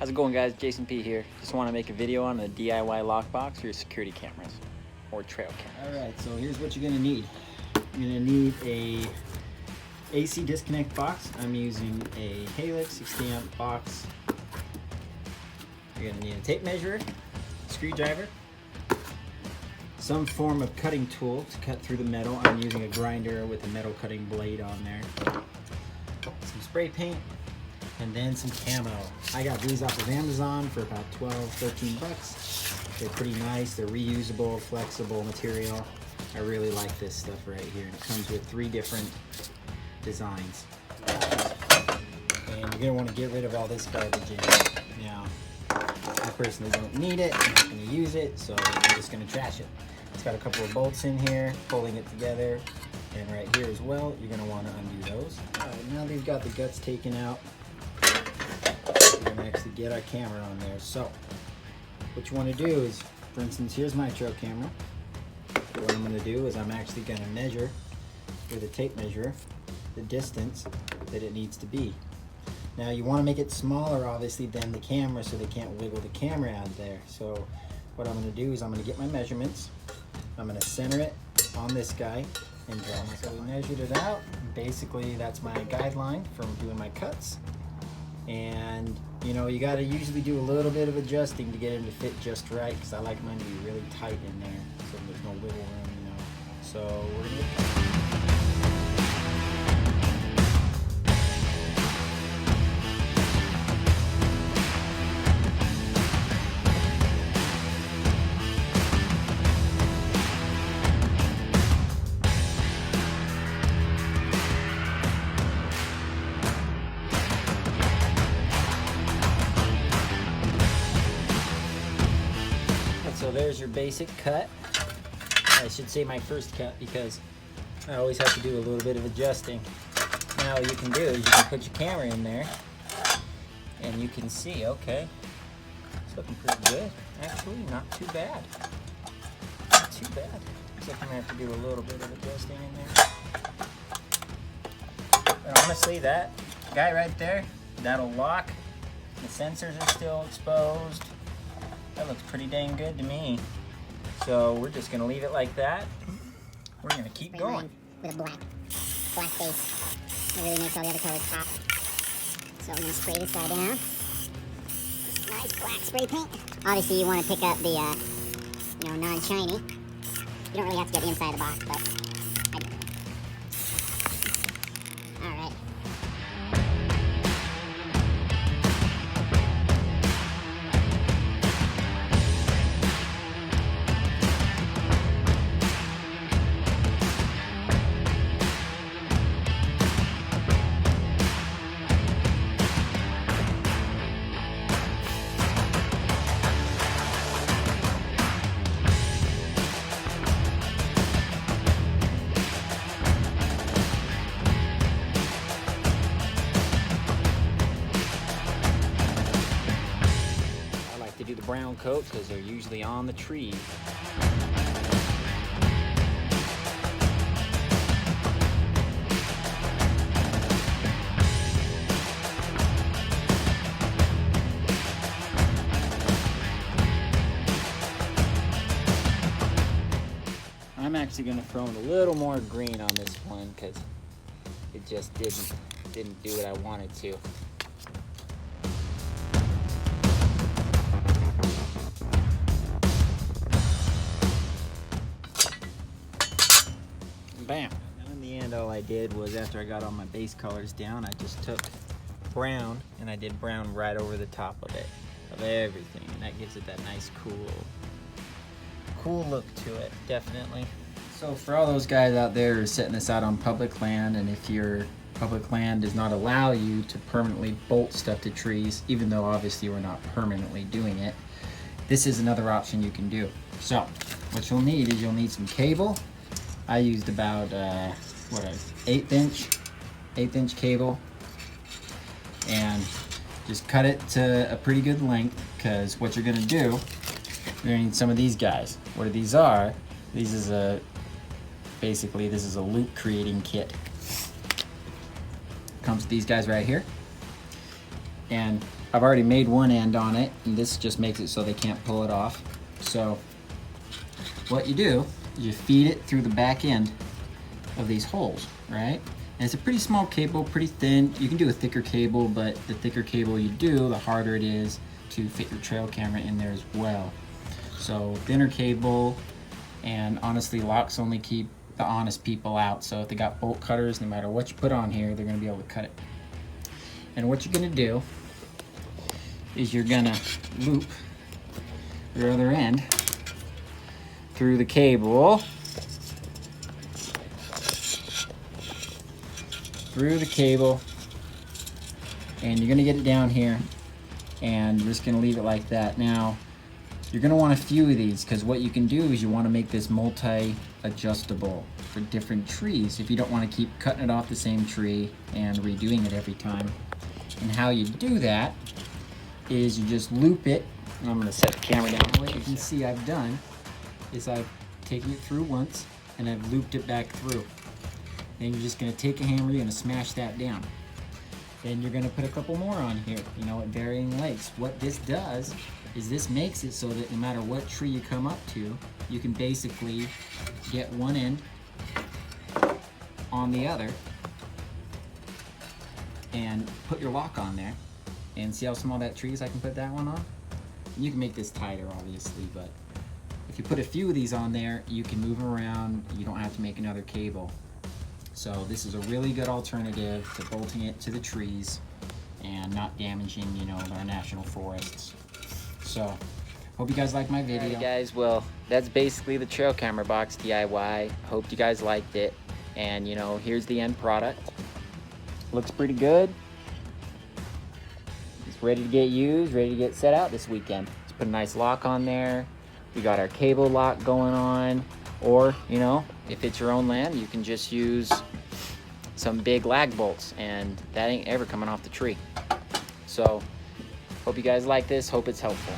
How's it going, guys? Jason P here. Just want to make a video on a DIY lockbox for your security cameras or trail cameras. Alright, so here's what you're going to need. You're going to need a AC disconnect box. I'm using a Helix 60 amp box. You're going to need a tape measure, screwdriver, some form of cutting tool to cut through the metal. I'm using a grinder with a metal cutting blade on there. Some spray paint, and then some camo. I got these off of Amazon for about 12, 13 bucks. They're pretty nice. They're reusable, flexible material. I really like this stuff right here. And it comes with 3 different designs. And you're gonna want to get rid of all this garbage in here. Now, I personally don't need it. I'm not gonna use it, so I'm just gonna trash it. It's got a couple of bolts in here, holding it together. And right here as well, you're gonna want to undo those. All right, now they've got the guts taken out. We're gonna actually get our camera on there. So, what you want to do is, for instance, here's my trail camera. What I'm gonna do is I'm actually gonna measure with a tape measure the distance that it needs to be. Now you want to make it smaller, obviously, than the camera, so they can't wiggle the camera out there. So, what I'm gonna do is I'm gonna get my measurements. I'm gonna center it on this guy and draw my. So we measured it out. Basically, that's my guideline from doing my cuts. And you know, you got to usually do a little bit of adjusting to get them to fit just right, because I like mine to be really tight in there, so there's no wiggle room, you know. So we're gonna get. So there's your basic cut. I should say my first cut, because I always have to do a little bit of adjusting. Now what you can do is you can put your camera in there and you can see, okay, it's looking pretty good. Actually, not too bad. Not too bad. Looks like I'm gonna have to do a little bit of adjusting in there. But honestly, that guy right there, that'll lock. The sensors are still exposed. That looks pretty dang good to me. So we're just gonna leave it like that. We're gonna keep going. With a black base. It really makes all the other colors pop. So we're gonna spray this guy down. Nice black spray paint. Obviously you wanna pick up the, non-shiny. You don't really have to get the inside of the box, but I do. All right. Do the brown coats because they're usually on the tree. I'm actually going to throw in a little more green on this one because it just didn't do what I wanted to. Bam. And in the end, all I did was, after I got all my base colors down, I just took brown and I did brown right over the top of it, of everything, and that gives it that nice cool look to it, definitely. So for all those guys out there who are setting this out on public land, and if your public land does not allow you to permanently bolt stuff to trees, even though obviously we're not permanently doing it, this is another option you can do. So what you'll need is you'll need some cable. I used about an 1/8 inch cable, and just cut it to a pretty good length, because what you're gonna do, you're gonna need some of these guys. What these are, this is a loop creating kit. Comes with these guys right here, and I've already made one end on it, and this just makes it so they can't pull it off. So what you do is you feed it through the back end of these holes, right? And it's a pretty small cable, pretty thin. You can do a thicker cable, but the thicker cable you do, the harder it is to fit your trail camera in there as well. So thinner cable, and honestly, locks only keep the honest people out. So if they got bolt cutters, no matter what you put on here, they're gonna be able to cut it. And what you're gonna do is you're gonna loop your other end through the cable, and you're gonna get it down here, and you're just gonna leave it like that. Now, you're gonna want a few of these, because what you can do is you wanna make this multi-adjustable for different trees if you don't wanna keep cutting it off the same tree and redoing it every time. And how you do that is you just loop it, and I'm gonna set the camera down. What you can see I've done is I've taken it through once, and I've looped it back through. Then you're just gonna take a hammer, you're gonna smash that down. Then you're gonna put a couple more on here, you know, at varying lengths. What this does is this makes it so that no matter what tree you come up to, you can basically get one end on the other and put your lock on there. And see how small that tree is? I can put that one on. And you can make this tighter, obviously, but if you put a few of these on there, you can move around. You don't have to make another cable. So this is a really good alternative to bolting it to the trees and not damaging, you know, our national forests. So, hope you guys like my video. Alright guys, well, that's basically the trail camera box DIY. Hope you guys liked it. And, you know, here's the end product. Looks pretty good. It's ready to get used, ready to get set out this weekend. Let's put a nice lock on there. We got our cable lock going on. Or, you know, if it's your own land, you can just use some big lag bolts, and that ain't ever coming off the tree. So, hope you guys like this. Hope it's helpful.